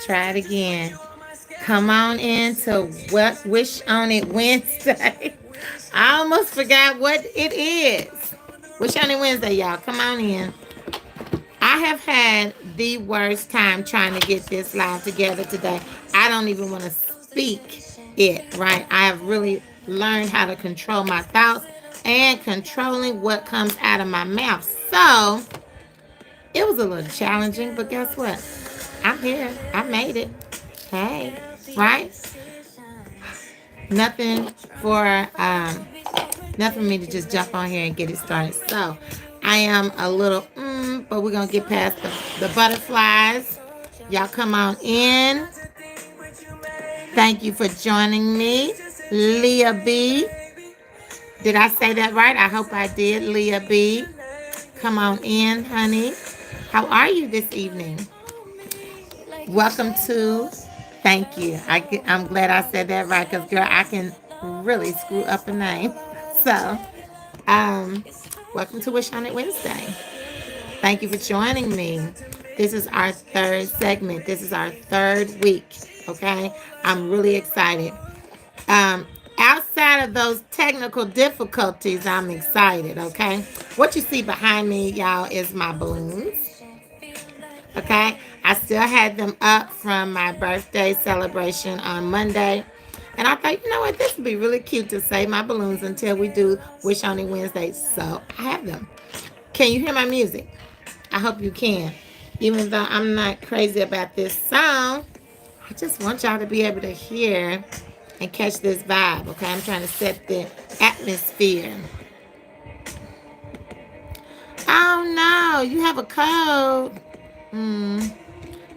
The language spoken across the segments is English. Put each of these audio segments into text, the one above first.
try it again. Come on in to what Wish on It Wednesday. I almost forgot what it is. Wish on It Wednesday, y'all. Come on in. I have had the worst time trying to get this live together today. I don't even want to speak it, right? I have really learned how to control my thoughts and controlling what comes out of my mouth. So it was a little challenging, but guess what? I'm here. I made it. Hey, right? Nothing for nothing for me to just jump on here and get it started. So I am a little but we're gonna get past the butterflies. Y'all come on in. Thank you for joining me, Leah B. Did I say that right? I hope I did, Leah B. Come on in, honey. How are you this evening? Welcome to. Thank you. I'm glad I said that right because, girl, I can really screw up a name. So, um, welcome to Wish on It Wednesday. Thank you for joining me. This is our third segment. This is our third week. Okay, I'm really excited. Um, Outside of those technical difficulties, I'm excited. Okay, what you see behind me, y'all, is my balloons. Okay, I still had them up from my birthday celebration on Monday. And I thought, you know what, this would be really cute to save my balloons until we do Wish on It Wednesday. So I have them. Can you hear my music? I hope you can. Even though I'm not crazy about this song, I just want y'all to be able to hear and catch this vibe. Okay, I'm trying to set the atmosphere. Oh no, you have a cold. Hmm.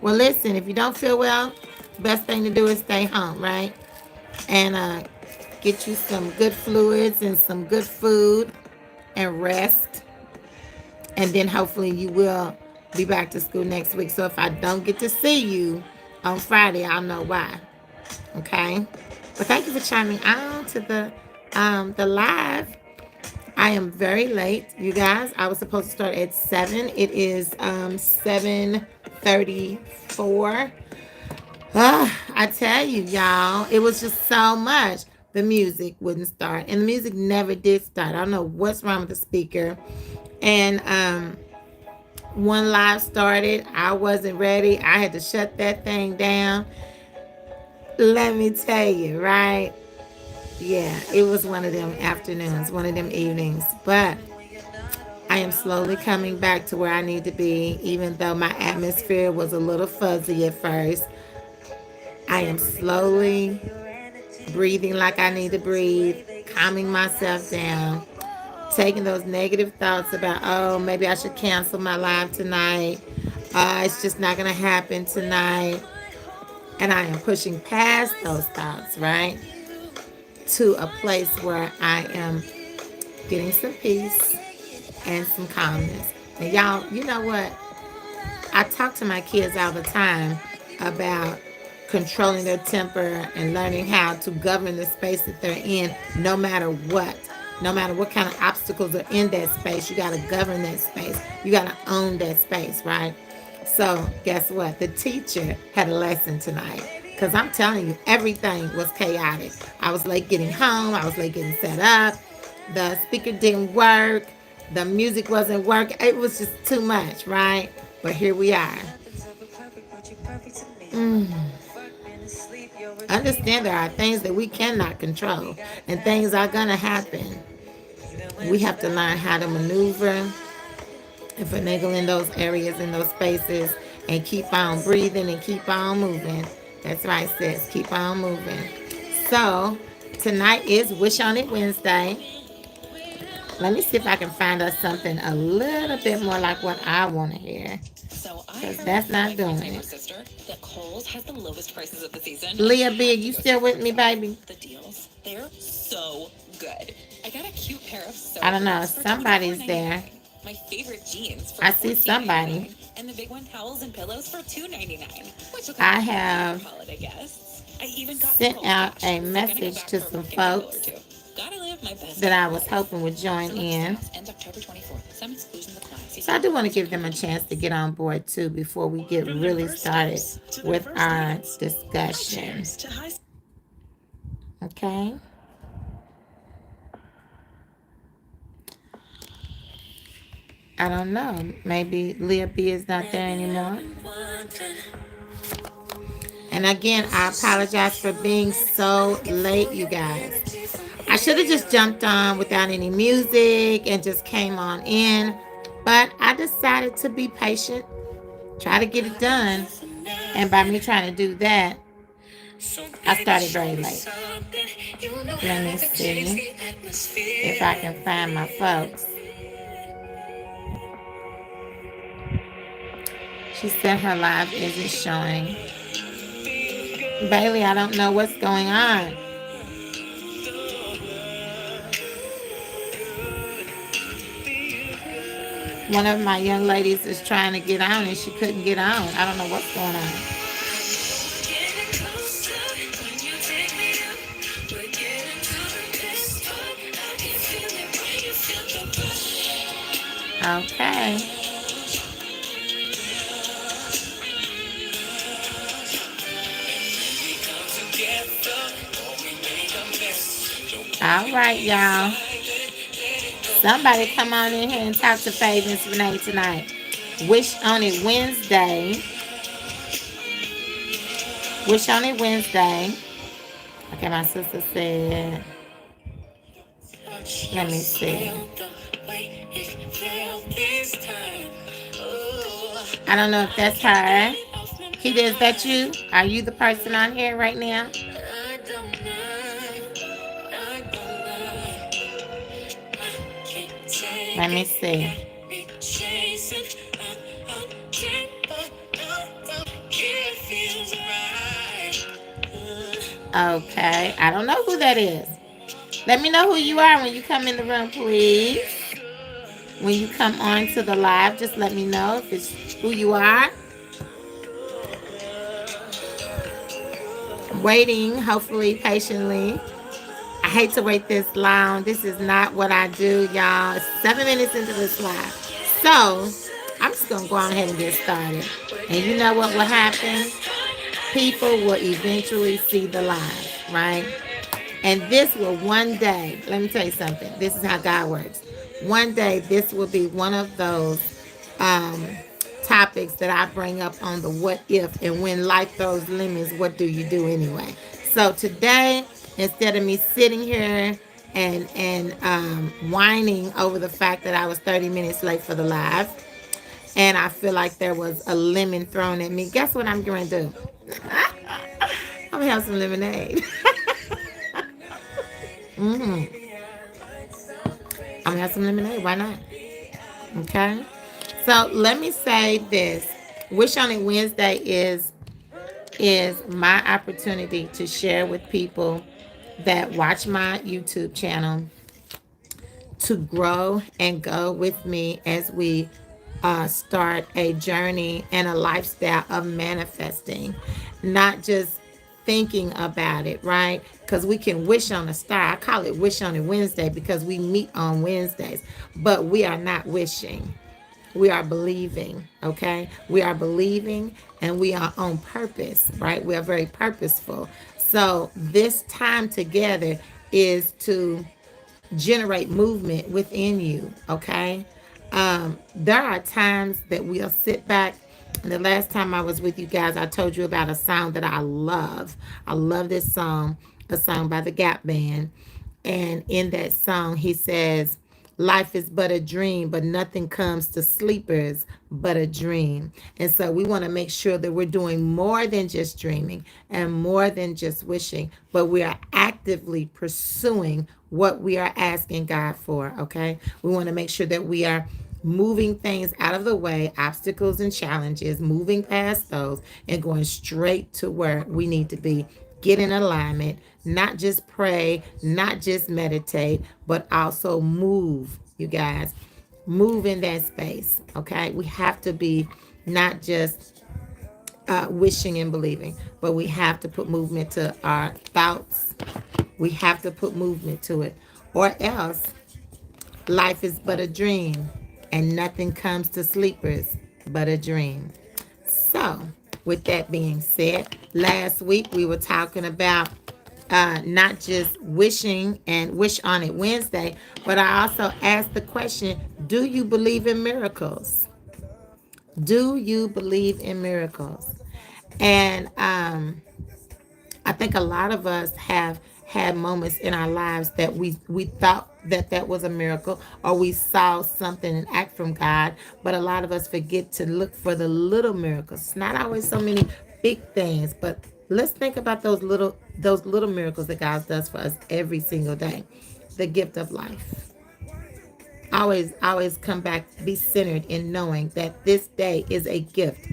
Well, listen, if you don't feel well, best thing to do is stay home, right? And get you some good fluids and some good food and rest. And then hopefully you will be back to school next week. So if I don't get to see you on Friday, I'll know why. Okay? But thank you for chiming on to the live. I am very late, you guys. I was supposed to start at 7. It is 7:34. I tell you, y'all, it was just so much. The music wouldn't start. And the music never did start. I don't know what's wrong with the speaker. And one live started. I wasn't ready. I had to shut that thing down. Let me tell you, right? Yeah, it was one of them afternoons, one of them evenings. But I am slowly coming back to where I need to be, even though my atmosphere was a little fuzzy at first. I am slowly breathing like I need to breathe, calming myself down, taking those negative thoughts about, oh, maybe I should cancel my live tonight. It's just not going to happen tonight. And I am pushing past those thoughts, right? To a place where I am getting some peace and some calmness. And y'all, you know what? I talk to my kids all the time about controlling their temper and learning how to govern the space that they're in no matter what. No matter what kind of obstacles are in that space, you got to govern that space. You got to own that space, right? So, guess what? The teacher had a lesson tonight. Because I'm telling you, everything was chaotic. I was late getting home. I was late getting set up. The speaker didn't work. The music wasn't working. It was just too much, right? But here we are. Mm. Understand there are things that we cannot control, and things are going to happen. We have to learn how to maneuver and finagle in those areas, in those spaces, and keep on breathing and keep on moving. That's right, sis. Keep on moving. So, tonight is Wish on It Wednesday. Let me see if I can find us something a little bit more like what I want to hear. Because that's not doing it. Sister, that Kohl's has the lowest prices of the season. Leah B, you still with me, baby? The deals, they're so good. I got a cute pair of I don't know. Somebody's there. My favorite jeans for I see somebody. And the big one towels and pillows for $2.99. Which I have holiday guests. I even got sent out a message to some folks that I was hoping would join in. So I do want to give them a chance to get on board too before we get really started with our discussion. Okay. I don't know. Maybe Leah B is not there anymore. And again, I apologize for being so late, you guys. I should have just jumped on without any music and just came on in. But I decided to be patient, try to get it done. And by me trying to do that, I started very late. Let me see if I can find my folks. She said her live isn't showing. Bailey, I don't know what's going on. One of my young ladies is trying to get on and she couldn't get on. I don't know what's going on. Okay. All right, y'all. Somebody come on in here and talk to Faye Miss Renee tonight. Wish on it Wednesday. Wish on it Wednesday. Okay, my sister said. Let me see. I don't know if that's her. Keita, is that you? Are you the person on here right now? Let me see. Okay, I don't know who that is. Let me know who you are when you come in the room, please. When you come on to the live, just let me know if it's who you are. I'm waiting, hopefully, patiently. I hate to wait this long. This is not what I do, y'all. It's 7 minutes into this live. So, I'm just going to go on ahead and get started. And you know what will happen? People will eventually see the live, right? And this will one day, let me tell you something. This is how God works. One day, this will be one of those topics that I bring up on the what if, and when life throws lemons, what do you do anyway? So today, instead of me sitting here and whining over the fact that I was 30 minutes late for the live, and I feel like there was a lemon thrown at me, guess what I'm going to do? I'm going to have some lemonade. I'm going to have some lemonade. Why not? Okay. So let me say this. Wish on It Wednesday is my opportunity to share with people that watch my YouTube channel to grow and go with me as we start a journey and a lifestyle of manifesting, not just thinking about it, right? Because we can wish on a star. I call it Wish on a Wednesday because we meet on Wednesdays, but we are not wishing. We are believing, okay? We are believing and we are on purpose, right? We are very purposeful. So this time together is to generate movement within you, okay? There are times that we'll sit back. And the last time I was with you guys, I told you about a song that I love. I love this song, a song by the Gap Band. And in that song, he says, life is but a dream, but nothing comes to sleepers but a dream. And so we want to make sure that we're doing more than just dreaming and more than just wishing, but we are actively pursuing what we are asking God for, okay? We want to make sure that we are moving things out of the way, obstacles and challenges, moving past those and going straight to where we need to be. Get in alignment, not just pray, not just meditate, but also move, you guys. Move in that space, okay? We have to be not just wishing and believing, but we have to put movement to our thoughts. We have to put movement to it, or else life is but a dream. and nothing comes to sleepers but a dream. So, with that being said, last week we were talking about not just wishing and wish on it Wednesday, but I also asked the question, do you believe in miracles? Do you believe in miracles? And I think a lot of us have had moments in our lives that we thought that that was a miracle, or we saw something and act from God, but a lot of us forget to look for the little miracles. It's not always so many big things, but let's think about those little miracles that God does for us every single day. The gift of life. Always come back, be centered in knowing that this day is a gift.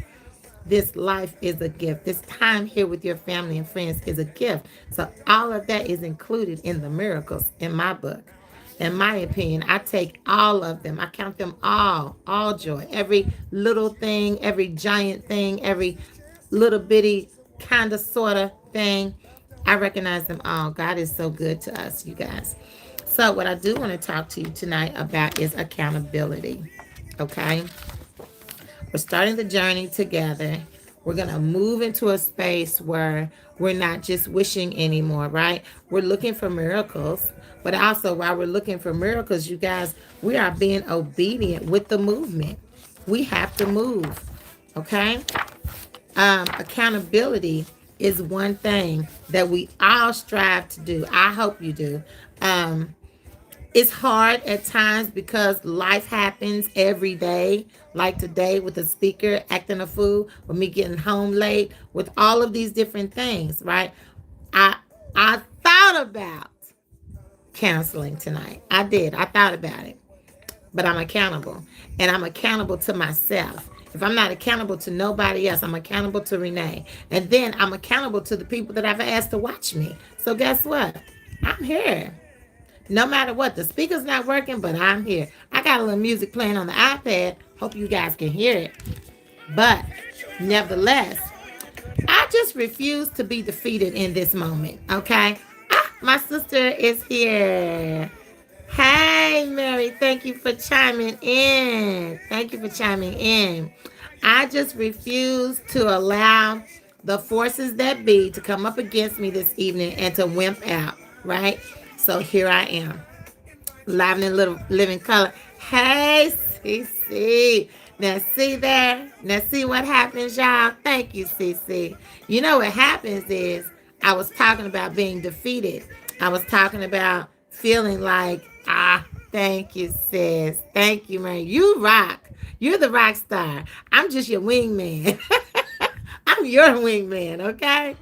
This life is a gift. This time here with your family and friends is a gift. So all of that is included in the miracles in my book. In my opinion, I take all of them. I count them all joy. Every little thing, every giant thing, every little bitty kind of sort of thing. I recognize them all. God is so good to us, you guys. So what I do want to talk to you tonight about is accountability. Okay? We're starting the journey together. We're going to move into a space where we're not just wishing anymore, right? We're looking for miracles. But also, while we're looking for miracles, you guys, we are being obedient with the movement. We have to move, okay? Accountability is one thing that we all strive to do. I hope you do. Um, it's hard at times because life happens every day, like today with the speaker acting a fool, with me getting home late, with all of these different things, right? I I thought about canceling tonight. I did. I thought about it. But I'm accountable. And I'm accountable to myself. If I'm not accountable to nobody else, I'm accountable to Renee. And then I'm accountable to the people that I've asked to watch me. So guess what? I'm here. No matter what, the speaker's not working, but I'm here. I got a little music playing on the iPad. Hope you guys can hear it. But nevertheless, I just refuse to be defeated in this moment. Okay? My sister is here. Hey, Mary, thank you for chiming in. Thank you for chiming in. I just refuse to allow the forces that be to come up against me this evening and to wimp out, right? So here I am, live in little living color. Hey, CC. Now see there? Now see what happens, y'all? Thank you, CC. You know what happens is I was talking about being defeated. I was talking about feeling like, thank you, sis. Thank you, man. You rock. You're the rock star. I'm just your wingman. I'm your wingman, okay?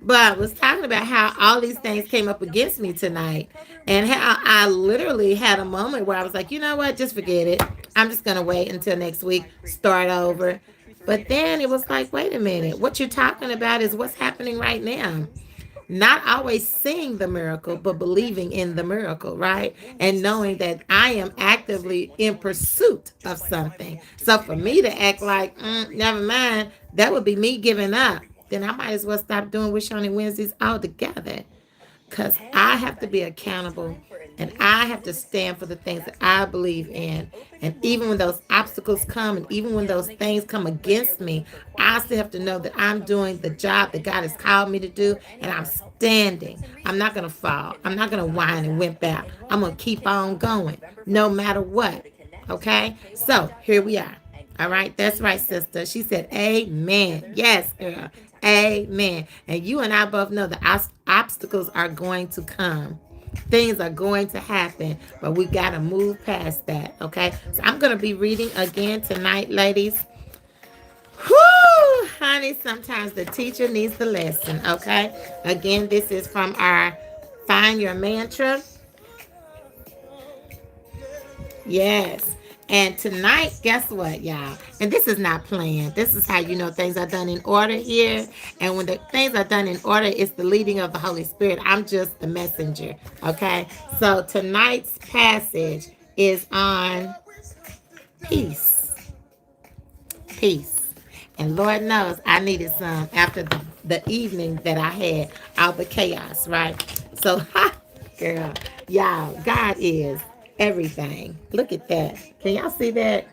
But was talking about how all these things came up against me tonight, and how I literally had a moment where I was like, you know what, just forget it. I'm just gonna wait until next week, start over. But then it was like, wait a minute, what you're talking about is what's happening right now. Not always seeing the miracle, but believing in the miracle, right? And knowing that I am actively in pursuit of something. So for me to act like, never mind, that would be me giving up. Then I might as well stop doing Wish On It Wednesdays altogether. Because I have to be accountable, and I have to stand for the things that I believe in. And even when those obstacles come, and even when those things come against me, I still have to know that I'm doing the job that God has called me to do, and I'm standing. I'm not going to fall. I'm not going to whine and wimp out. I'm going to keep on going no matter what. Okay? So here we are. All right, that's right, sister. She said, amen. Yes, girl. Amen. And you and I both know the obstacles are going to come. Things are going to happen, but we got to move past that, okay? So I'm going to be reading again tonight, ladies. Whoo, honey, sometimes the teacher needs the lesson, okay? Again, this is from our Find Your Mantra. Yes. And tonight, guess what, y'all? And this is not planned. This is how you know things are done in order here. And when the things are done in order, it's the leading of the Holy Spirit. I'm just the messenger, okay? So tonight's passage is on peace. Peace. And Lord knows I needed some after the evening that I had, all the chaos, right? So, girl, y'all, God is everything. Look at that. Can y'all see that?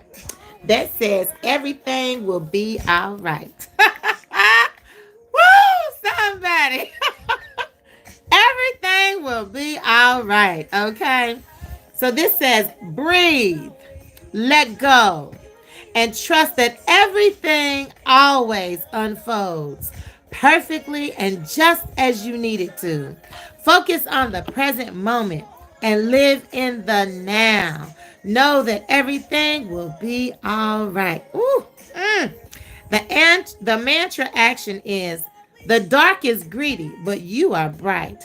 That says everything will be all right. Woo! Somebody. Everything will be all right. Okay. So this says breathe, let go, and trust that everything always unfolds perfectly and just as you need it to. Focus on the present moment and live in the now. Know that everything will be all right. Ooh, the mantra action is the dark is greedy, but you are bright.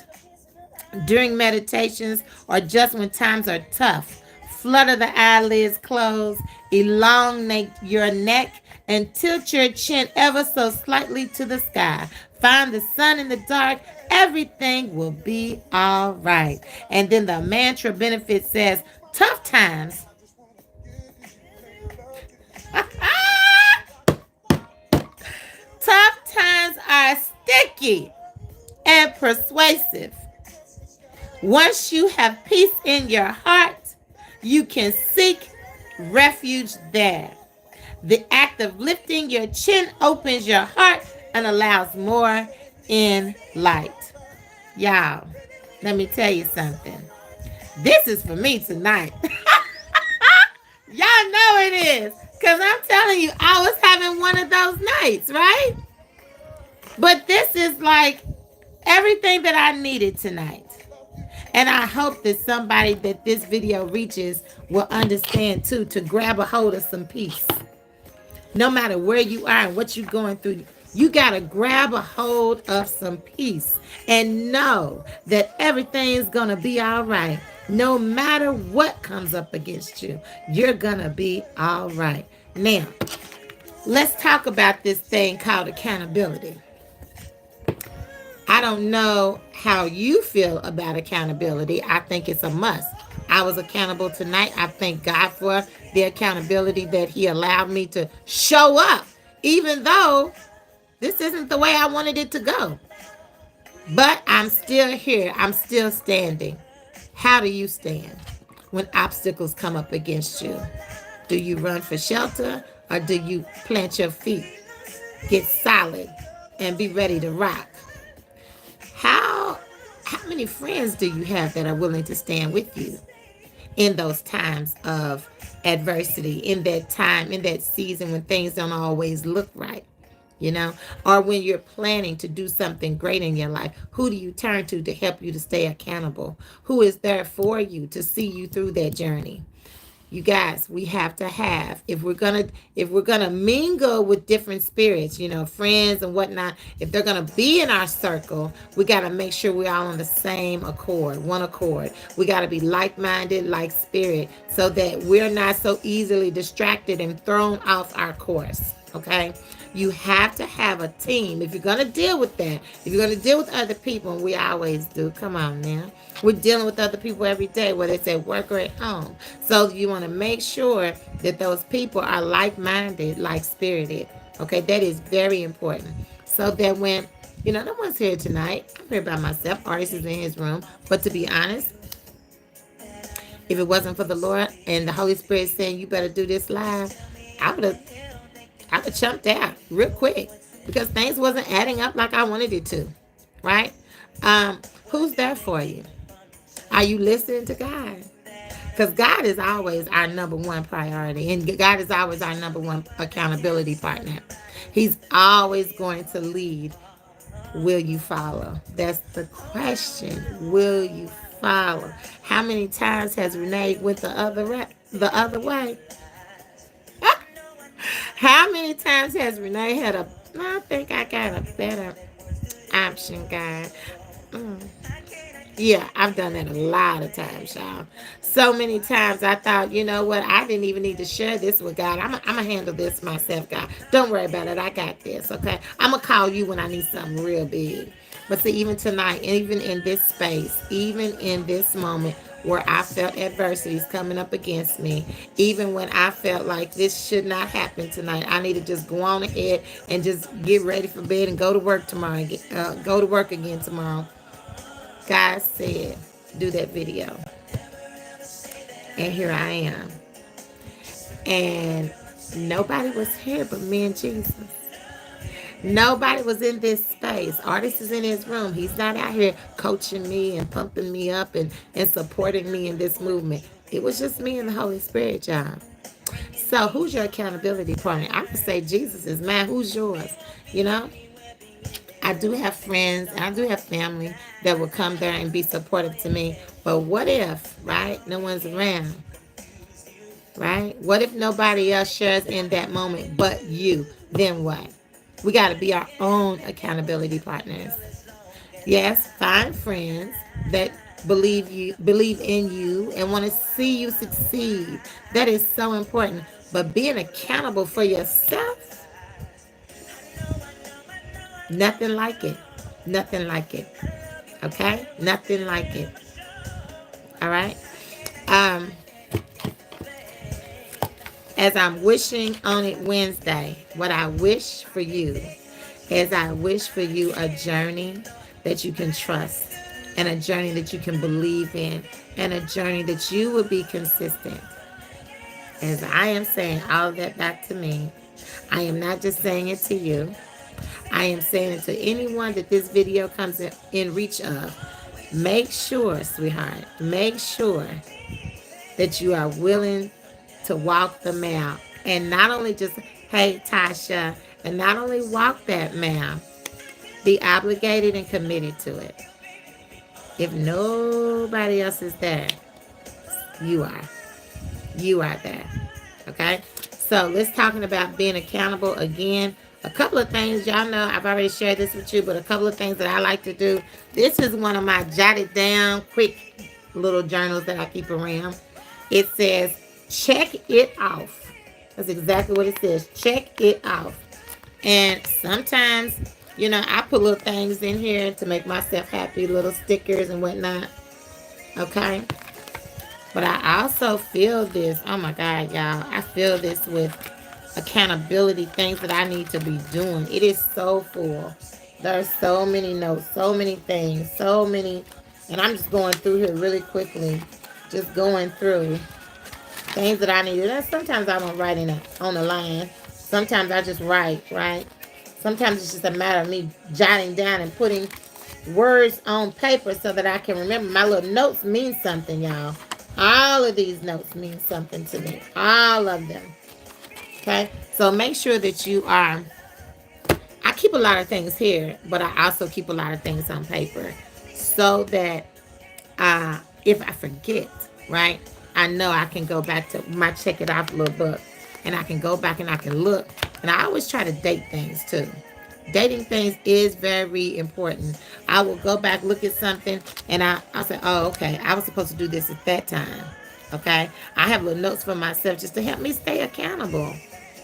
During meditations or just when times are tough, flutter the eyelids closed, elongate your neck, and tilt your chin ever so slightly to the sky. Find the sun in the dark. Everything will be all right. And then the mantra benefit says, tough times. Tough times are sticky and persuasive. Once you have peace in your heart, you can seek refuge there. The act of lifting your chin opens your heart and allows more in light. Y'all, let me tell you something. This is for me tonight. Y'all know it is. Because I'm telling you, I was having one of those nights, right? But this is like everything that I needed tonight. And I hope that somebody that this video reaches will understand too, to grab a hold of some peace. No matter where you are and what you're going through, you got to grab a hold of some peace and know that everything is going to be all right. No matter what comes up against you, you're going to be all right. Now, let's talk about this thing called accountability. I don't know how you feel about accountability. I think it's a must. I was accountable tonight. I thank God for the accountability that He allowed me to show up, even though this isn't the way I wanted it to go. But I'm still here. I'm still standing. How do you stand when obstacles come up against you? Do you run for shelter or do you plant your feet, get solid, and be ready to rock? How many friends do you have that are willing to stand with you in those times of adversity, in that time, in that season when things don't always look right, you know, or when you're planning to do something great in your life? Who do you turn to help you to stay accountable? Who is there for you to see you through that journey? You guys, we have to have, if we're gonna mingle with different spirits, you know, friends and whatnot, if they're gonna be in our circle, we gotta make sure we're all on the same accord, one accord. We gotta be like-minded, like spirit, so that we're not so easily distracted and thrown off our course. Okay? You have to have a team. If you're gonna deal with that, if you're gonna deal with other people, and we always do, come on now. We're dealing with other people every day, whether it's at work or at home. So you want to make sure that those people are like-minded, like-spirited. Okay, that is very important. So that when, you know, no one's here tonight. I'm here by myself. Artist is in his room. But to be honest, if it wasn't for the Lord and the Holy Spirit saying you better do this live, I would have jumped out real quick because things wasn't adding up like I wanted it to. Right? Who's there for you? Are you listening to God? Because God is always our number one priority. And God is always our number one accountability partner. He's always going to lead. Will you follow? That's the question. Will you follow? How many times has Renee went the other way? How many times has Renee had I think I got a better option, God. Yeah, I've done that a lot of times, y'all. So many times I thought, you know what? I didn't even need to share this with God. I'm going to handle this myself, God. Don't worry about it. I got this, okay? I'm going to call you when I need something real big. But see, even tonight, even in this space, even in this moment where I felt adversities coming up against me, even when I felt like this should not happen tonight, I need to just go on ahead and just get ready for bed and go to work tomorrow, go to work again tomorrow. God said, do that video. And here I am. And nobody was here but me and Jesus. Nobody was in this space. Artist is in his room. He's not out here coaching me and pumping me up and supporting me in this movement. It was just me and the Holy Spirit, y'all. So who's your accountability partner? I would say Jesus is mine. Who's yours? You know, I do have friends and I do have family that will come there and be supportive to me. But what if, right? No one's around, right? What if nobody else shares in that moment but you? Then what? We got to be our own accountability partners. Yes, find friends that believe in you and want to see you succeed. That is so important. But being accountable for yourself, nothing like it. Nothing like it. Okay? Nothing like it. All right? Um, as I'm wishing on it Wednesday, what I wish for you is I wish for you a journey that you can trust and a journey that you can believe in and a journey that you will be consistent. As I am saying all of that back to me, I am not just saying it to you. I am saying it to anyone that this video comes in reach of. Make sure, sweetheart, make sure that you are willing to walk the mile. And not only just, hey, Tasha, and not only walk that mile, be obligated and committed to it. If nobody else is there, you are. You are there. Okay? So let's talking about being accountable again. A couple of things, y'all know I've already shared this with you, but a couple of things that I like to do. This is one of my jotted down quick little journals that I keep around. It says, check it off. That's exactly what it says. Check it off. And sometimes, you know, I put little things in here to make myself happy, little stickers and whatnot. Okay? But I also feel this. Oh my God, y'all. I feel this with accountability, things that I need to be doing. It is so full. There's so many notes, so many things, so many. And I'm just going through here really quickly. Just going through things that I need to do. Sometimes I don't write on the line. Sometimes I just write, right? Sometimes it's just a matter of me jotting down and putting words on paper so that I can remember. My little notes mean something, y'all. All of these notes mean something to me. All of them. Okay? So make sure that you are. I keep a lot of things here, but I also keep a lot of things on paper so that if I forget, right, I know I can go back to my check it off little book and I can go back and I can look. And I always try to date things too. Dating things is very important. I will go back, look at something, and I'll say, oh, okay, I was supposed to do this at that time. Okay? I have little notes for myself just to help me stay accountable,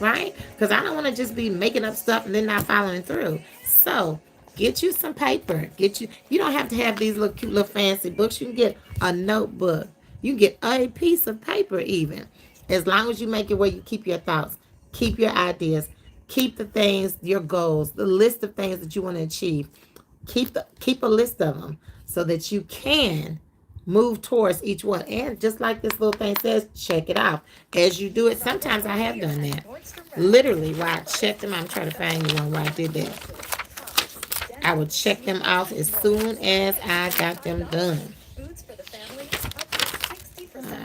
right? Because I don't want to just be making up stuff and then not following through. So get you some paper. You don't have to have these little cute little fancy books. You can get a notebook. You can get a piece of paper even. As long as you make it where you keep your thoughts, keep your ideas, keep the things, your goals, the list of things that you want to achieve. Keep a list of them so that you can move towards each one. And just like this little thing says, check it out. As you do it, sometimes I have done that. Literally, while I checked them, I'm trying to find you one where I did that. I would check them off as soon as I got them done.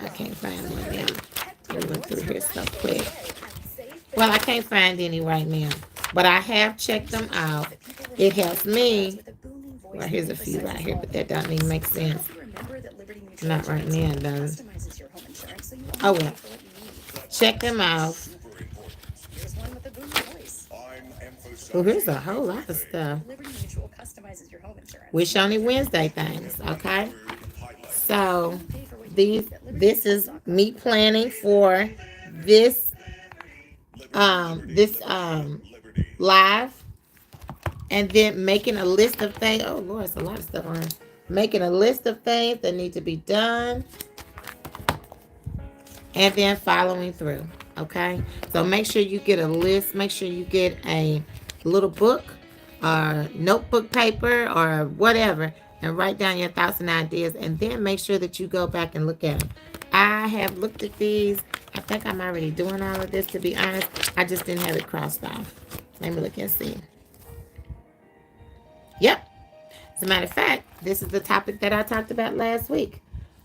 I can't find one now. I went through here so quick. Well, I can't find any right now, but I have checked them out. It helps me. Well, here's a few right here, but that doesn't even make sense. Not right now, it doesn't. Oh, well. Check them out. Well, here's a whole lot of stuff. Wish Only Wednesday things, okay? So, this is me planning for this live, and then making a list of things. Oh Lord, it's a lot of stuff on. Making a list of things that need to be done, and then following through. Okay, so make sure you get a list. Make sure you get a little book or notebook paper or whatever, and write down your thoughts and ideas, and then make sure that you go back and look at them. I have looked at these. I think I'm already doing all of this, to be honest. I just didn't have it crossed off. Let me look and see. Yep. As a matter of fact, this is the topic that I talked about last week.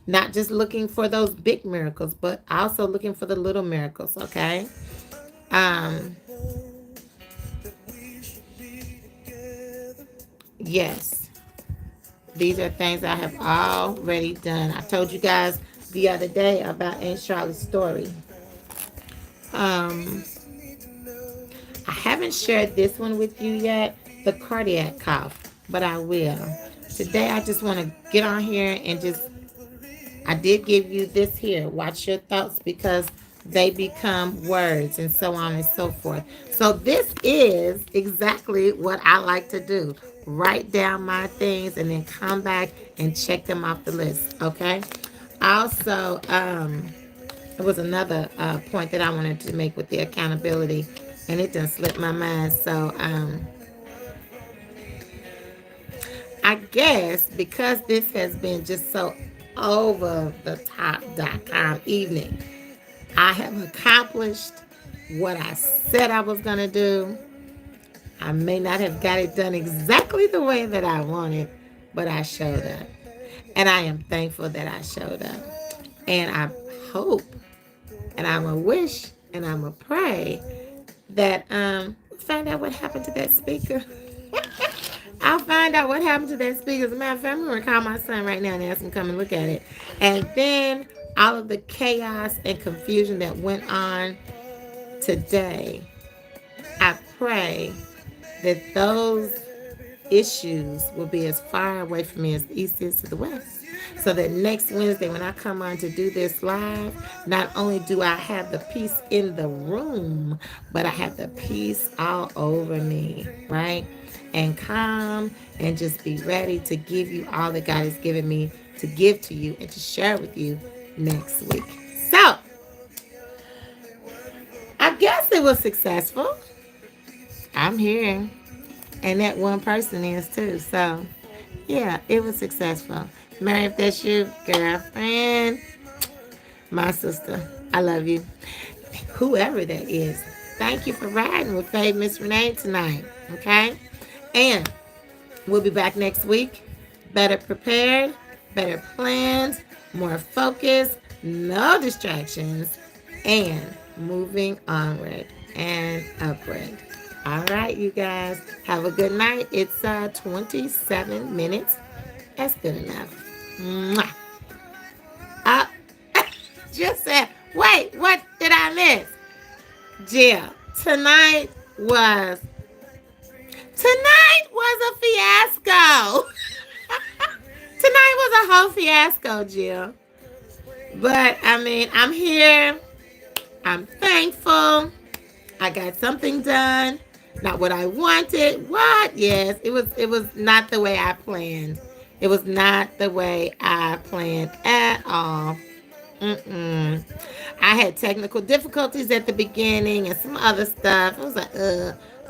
Not just looking for those big miracles, but also looking for the little miracles, okay? Um, yes. These are things I have already done. I told you guys the other day about Aunt Charlotte's story. Um, I haven't shared this one with you yet, the cardiac cough, but I will. Today, I just want to get on here and just, I did give you this here. Watch your thoughts because they become words and so on and so forth. So this is exactly what I like to do. Write down my things and then come back and check them off the list. Okay. Also, it was another point that I wanted to make with the accountability, and it done slipped my mind. So I guess because this has been just so over the top.com evening, I have accomplished what I said I was going to do. I may not have got it done exactly the way that I wanted, but I showed up. And I am thankful that I showed up. And I hope, and I'm a wish, and I'm a pray that find out what happened to that speaker. I'll find out what happened to that speaker. As a matter of fact, I'm going to call my son right now and ask him to come and look at it. And then all of the chaos and confusion that went on today, I pray that those issues will be as far away from me as the east is to the west. So that next Wednesday, when I come on to do this live, not only do I have the peace in the room, but I have the peace all over me, right? And calm and just be ready to give you all that God has given me to give to you and to share with you next week. So, I guess it was successful. I'm here. And that one person is too. So, yeah, it was successful. Mary, if that's you, girlfriend, my sister, I love you. Whoever that is, thank you for riding with Faye Miss Renee tonight. Okay? And we'll be back next week. Better prepared, better planned, more focused, no distractions, and moving onward and upward. All right, you guys. Have a good night. It's 27 minutes. That's good enough. Mwah. Uh, just said, wait, what did I miss? Jill, tonight was a fiasco. Tonight was a whole fiasco, Jill. But, I mean, I'm here. I'm thankful. I got something done. Not what I wanted. What? Yes, it was not the way I planned. It was not the way I planned at all. Mm-mm. I had technical difficulties at the beginning and some other stuff. I was like,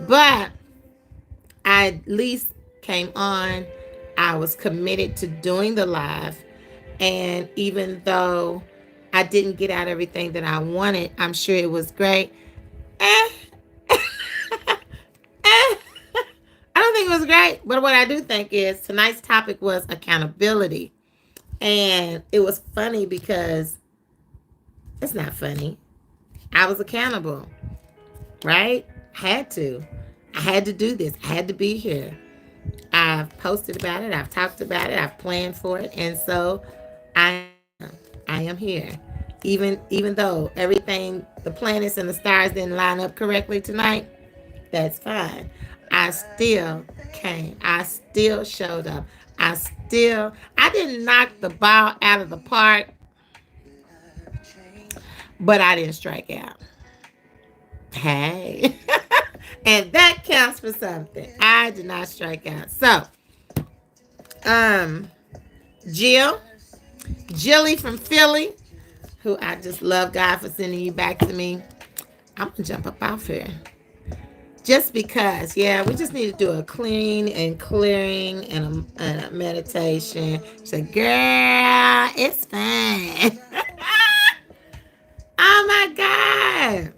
but I at least came on. I was committed to doing the live. And even though I didn't get out everything that I wanted, I'm sure it was great. I don't think it was great, but what I do think is tonight's topic was accountability. And it was funny because it's not funny. I was accountable, right? I had to do this. I had to be here. I've posted about it. I've talked about it. I've planned for it. And so I am here. Even though everything, the planets and the stars didn't line up correctly tonight, that's fine. I still came. I still showed up. I didn't knock the ball out of the park, but I didn't strike out. Hey. And that counts for something. I did not strike out. So, Jilly from Philly, who I just love God for sending you back to me. I'm going to jump up off here. Just because, yeah, we just need to do a clearing and a meditation. She said, girl, it's fine. good.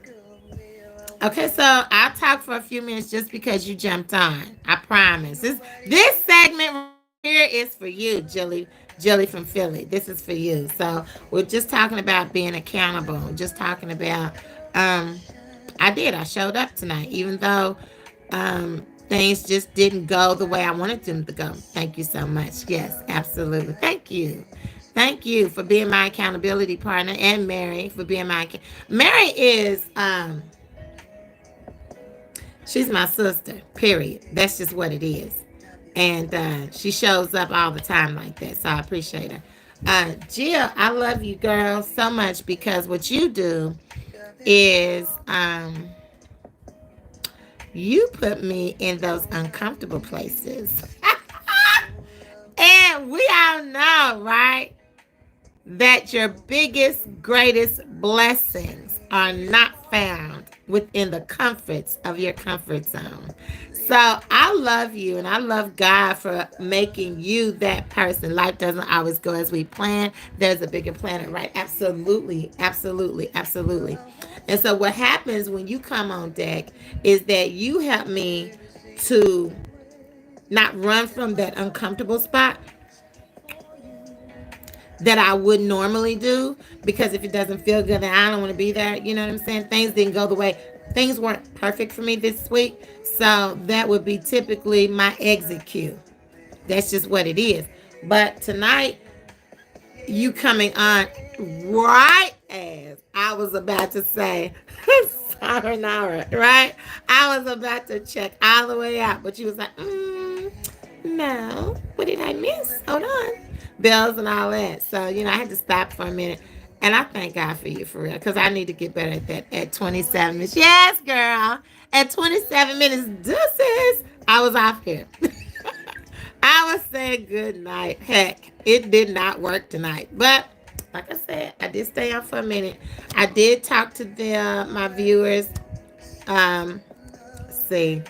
Okay, so I'll talk for a few minutes just because you jumped on. I promise. This segment right here is for you, Jilly from Philly. This is for you. So we're just talking about being accountable. We're just talking about um I showed up tonight, even though things just didn't go the way I wanted them to go. Thank you so much. Yes, absolutely. Thank you. Thank you for being my accountability partner, and Mary for being Mary is she's my sister, period. That's just what it is. And she shows up all the time like that. So I appreciate her. Jill, I love you, girl, so much because what you do is you put me in those uncomfortable places. And we all know, right, that your biggest, greatest blessings are not found within the comforts of your comfort zone. So I love you and I love God for making you that person. Life doesn't always go as we plan. There's a bigger planet, right? Absolutely, absolutely, absolutely. And so what happens when you come on deck is that you help me to not run from that uncomfortable spot that I would normally do, because if it doesn't feel good, then I don't want to be there. You know what I'm saying? Things didn't go the way, things weren't perfect for me this week. So that would be typically my exit cue. That's just what it is. But tonight, you coming on right as I was about to say, sayonara, right? I was about to check all the way out, but you was like, no, what did I miss? Hold on. Bells and all that. So, I had to stop for a minute. And I thank God for you, for real, because I need to get better at that at 27 minutes. Yes, girl. At 27 minutes, deuces, I was off here. I was saying good night. Heck, it did not work tonight. But like I said, I did stay on for a minute. I did talk to my viewers. See,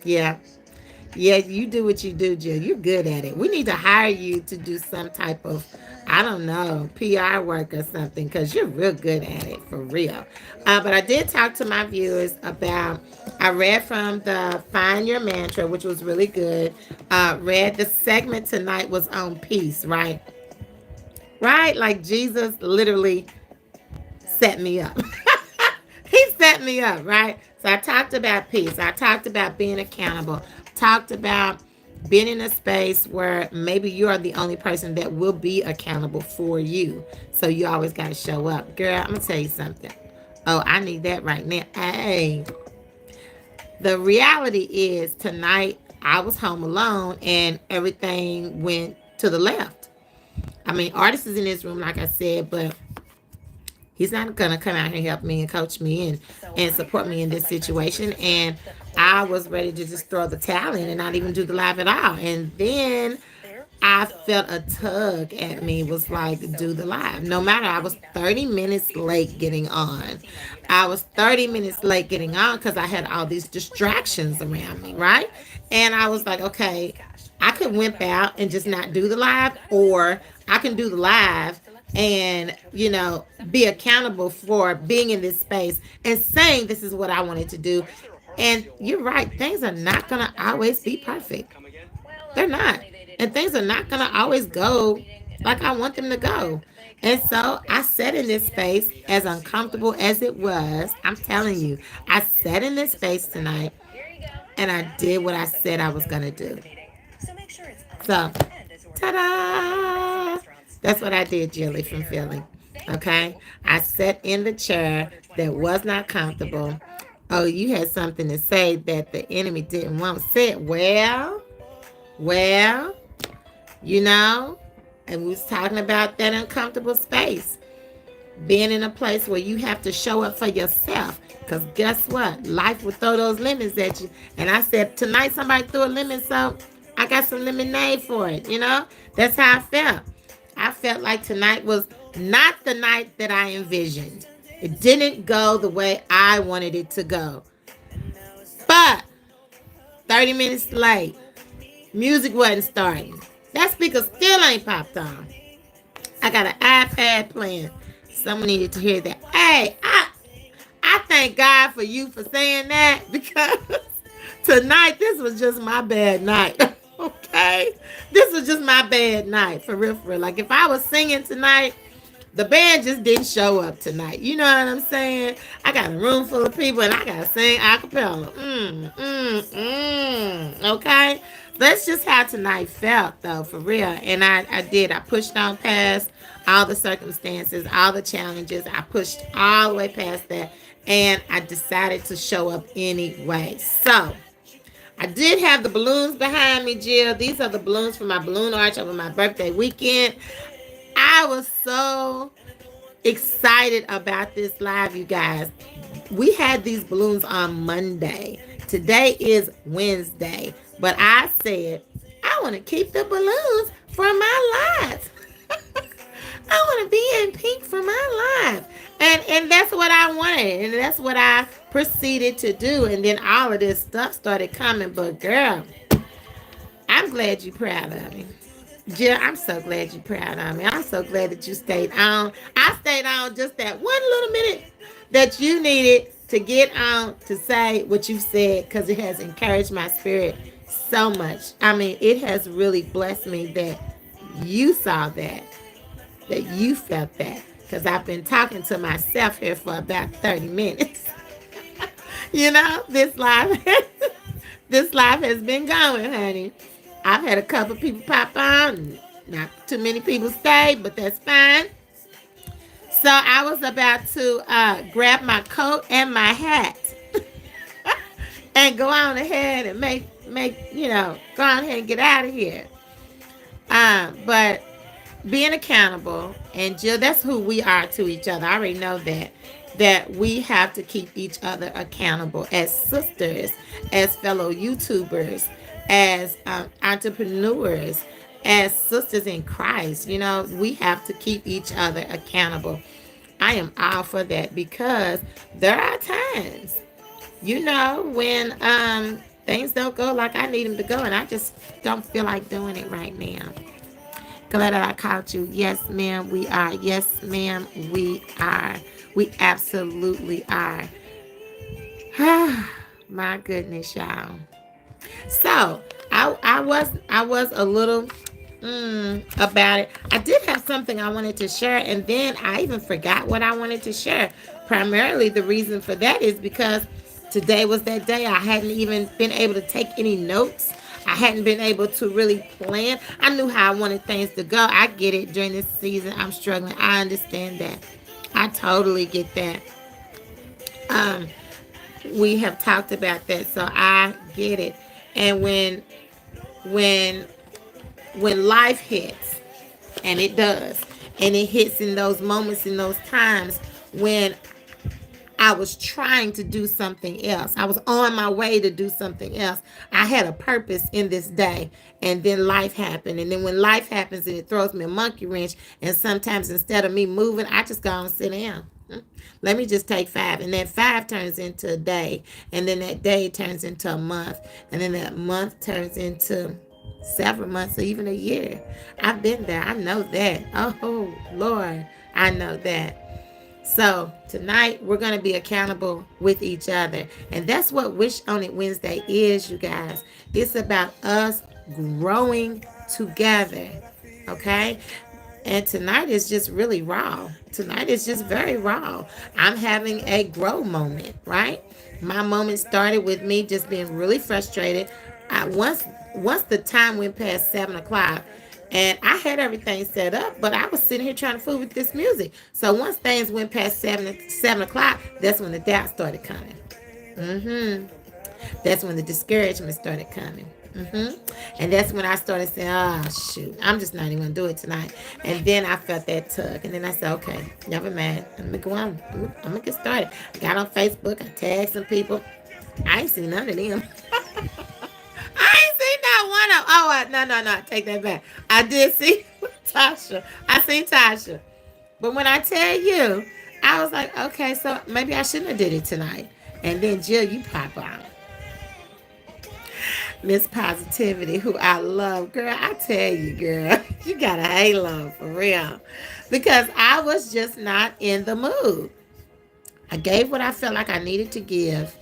yeah. Yeah, you do what you do, Jill. You're good at it. We need to hire you to do some type of, I don't know, PR work or something, because you're real good at it, for real. But I did talk to my viewers about, I read from the Find Your Mantra, which was really good. Read the segment tonight was on peace, right? Right? Like Jesus literally set me up. He set me up, right? So I talked about peace. I talked about being accountable. Talked about being in a space where maybe you are the only person that will be accountable for you. So you always got to show up. Girl, I'm going to tell you something. Oh, I need that right now. Hey, the reality is tonight I was home alone and everything went to the left. I mean, artist is in this room, like I said, but he's not going to come out here and help me and coach me and support me in this situation. And I was ready to just throw the towel in and not even do the live at all. And then I felt a tug at me, was like, do the live. No matter, I was 30 minutes late getting on. I was 30 minutes late getting on because I had all these distractions around me, right? And I was like, okay, I could wimp out and just not do the live, or I can do the live and be accountable for being in this space and saying this is what I wanted to do. And you're right, things are not going to always be perfect. They're not. And things are not going to always go like I want them to go. And so I sat in this space, as uncomfortable as it was. I'm telling you, I sat in this space tonight and I did what I said I was going to do. So, ta-da! That's what I did, Jilly from Philly. Okay? I sat in the chair that was not comfortable. Oh, you had something to say that the enemy didn't want said. Well, and we was talking about that uncomfortable space. Being in a place where you have to show up for yourself. Because guess what? Life will throw those lemons at you. And I said, tonight somebody threw a lemon, so I got some lemonade for it. That's how I felt. I felt like tonight was not the night that I envisioned. It didn't go the way I wanted it to go. But 30 minutes late, music wasn't starting. That speaker still ain't popped on. I got an iPad playing. Someone needed to hear that. Hey, I I thank God for you for saying that because tonight this was just my bad night. Okay? This was just my bad night for real, for real. Like if I was singing tonight, the band just didn't show up tonight. You know what I'm saying? I got a room full of people and I gotta sing a cappella. Okay? That's just how tonight felt though, for real. And I did. I pushed on past all the circumstances, all the challenges. I pushed all the way past that. And I decided to show up anyway. So I did have the balloons behind me, Jill. These are the balloons for my balloon arch over my birthday weekend. I was so excited about this live, you guys. We had these balloons on Monday. Today is Wednesday. But I said, I want to keep the balloons for my live. I want to be in pink for my life. And that's what I wanted. And that's what I proceeded to do. And then all of this stuff started coming. But girl, I'm glad you're proud of me. Jill, I'm so glad you're proud of me. I'm so glad that you stayed on. I stayed on just that one little minute that you needed to get on to say what you said because it has encouraged my spirit so much. I mean, it has really blessed me that you saw that you felt that because I've been talking to myself here for about 30 minutes. You know, this live has been going, honey. I've had a couple people pop on. Not too many people stayed, but that's fine. So I was about to grab my coat and my hat and go on ahead and make go on ahead and get out of here. But being accountable, and Jill, that's who we are to each other. I already know that we have to keep each other accountable as sisters, as fellow YouTubers, as entrepreneurs, as sisters in Christ. You know, we have to keep each other accountable. I am all for that because there are times, when things don't go like I need them to go, and I just don't feel like doing it right now. Glad that I caught you. Yes, ma'am, we are. Yes, ma'am, we are. We absolutely are. My goodness, y'all. So I was a little about it. I did have something I wanted to share, and then I even forgot what I wanted to share. Primarily, the reason for that is because today was that day. I hadn't even been able to take any notes. I hadn't been able to really plan. I knew how I wanted things to go. I get it. During this season, I'm struggling. I understand that. I totally get that. We have talked about that, so I get it. And when life hits, and it does, and it hits in those moments, in those times when I was trying to do something else. I was on my way to do something else. I had a purpose in this day, and then life happened. And then when life happens and it throws me a monkey wrench, and sometimes instead of me moving, I just go and sit down. Let me just take 5. And that 5 turns into a day. And then that day turns into a month. And then that month turns into several months or even a year. I've been there. I know that. Oh, Lord, I know that. So tonight we're going to be accountable with each other. And that's what Wish on It Wednesday is, you guys. It's about us growing together. Okay? And tonight is just really raw. Tonight is just very raw. I'm having a grow moment, right? My moment started with me just being really frustrated. Once the time went past 7 o'clock, and I had everything set up, but I was sitting here trying to fool with this music. So once things went past 7 o'clock, that's when the doubt started coming. That's when the discouragement started coming. And that's when I started saying, oh, shoot, I'm just not even going to do it tonight. And then I felt that tug. And then I said, okay, never mind. I'm going to go on. I'm going to get started. I got on Facebook. I tagged some people. I ain't seen none of them. I ain't seen not one of them. Oh, no. Take that back. I did see Tasha. I seen Tasha. But when I tell you, I was like, okay, so maybe I shouldn't have did it tonight. And then, Jill, you pop out. Miss Positivity, who I love. Girl, I tell you, girl, you got a halo for real. Because I was just not in the mood. I gave what I felt like I needed to give.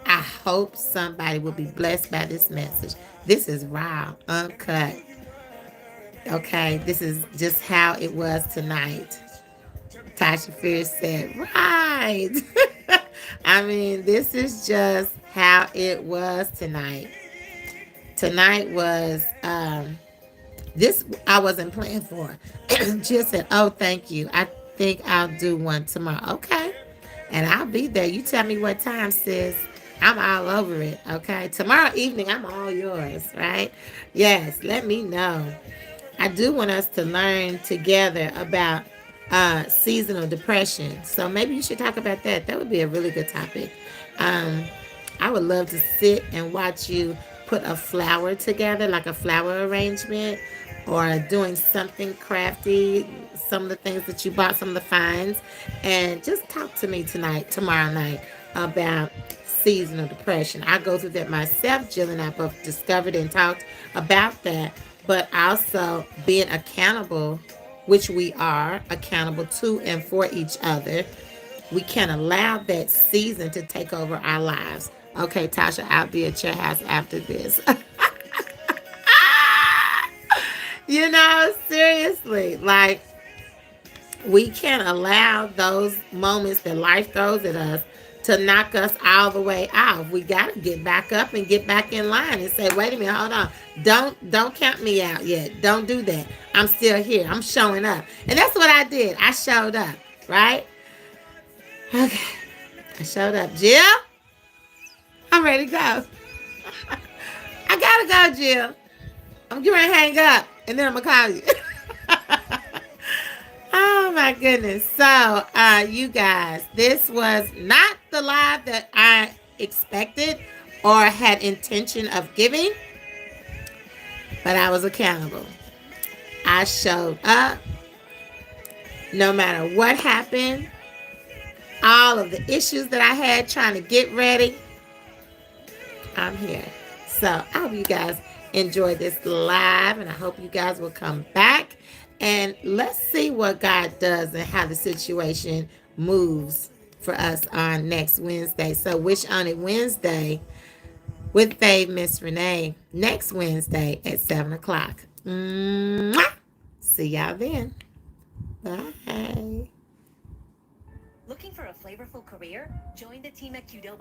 I hope somebody will be blessed by this message. This is raw, uncut. Okay, this is just how it was tonight. Tasha Fierce said, right. I mean, this is just how it was tonight. Tonight was this I wasn't planning for. Jill said, oh, thank you. I think I'll do one tomorrow. Okay. And I'll be there. You tell me what time, sis. I'm all over it. Okay. Tomorrow evening, I'm all yours, right? Yes, let me know. I do want us to learn together about seasonal depression. So maybe you should talk about that. That would be a really good topic. Um, I would love to sit and watch you put a flower together, like a flower arrangement, or doing something crafty, some of the things that you bought, some of the finds, and just talk to me tonight, tomorrow night, about seasonal depression. I go through that myself. Jill and I both discovered and talked about that, but also being accountable, which we are accountable to and for each other. We can't allow that season to take over our lives. Okay, Tasha, I'll be at your house after this. Seriously, like we can't allow those moments that life throws at us to knock us all the way off. We got to get back up and get back in line and say, wait a minute, hold on. Don't count me out yet. Don't do that. I'm still here. I'm showing up. And that's what I did. I showed up, right? Okay. I showed up. Jill, I'm ready to go. I gotta go, Jill. I'm getting ready to hang up and then I'm gonna call you. Oh my goodness. So, you guys, this was not the live that I expected or had intention of giving, but I was accountable. I showed up no matter what happened, all of the issues that I had trying to get ready. I'm here. So I hope you guys enjoyed this live, and I hope you guys will come back and let's see what God does and how the situation moves for us on next Wednesday. So Wish on It Wednesday with Fave Miss Renee next Wednesday at 7 o'clock. Mwah! See y'all then. Bye. Looking for a flavorful career? Join the team at Qdoba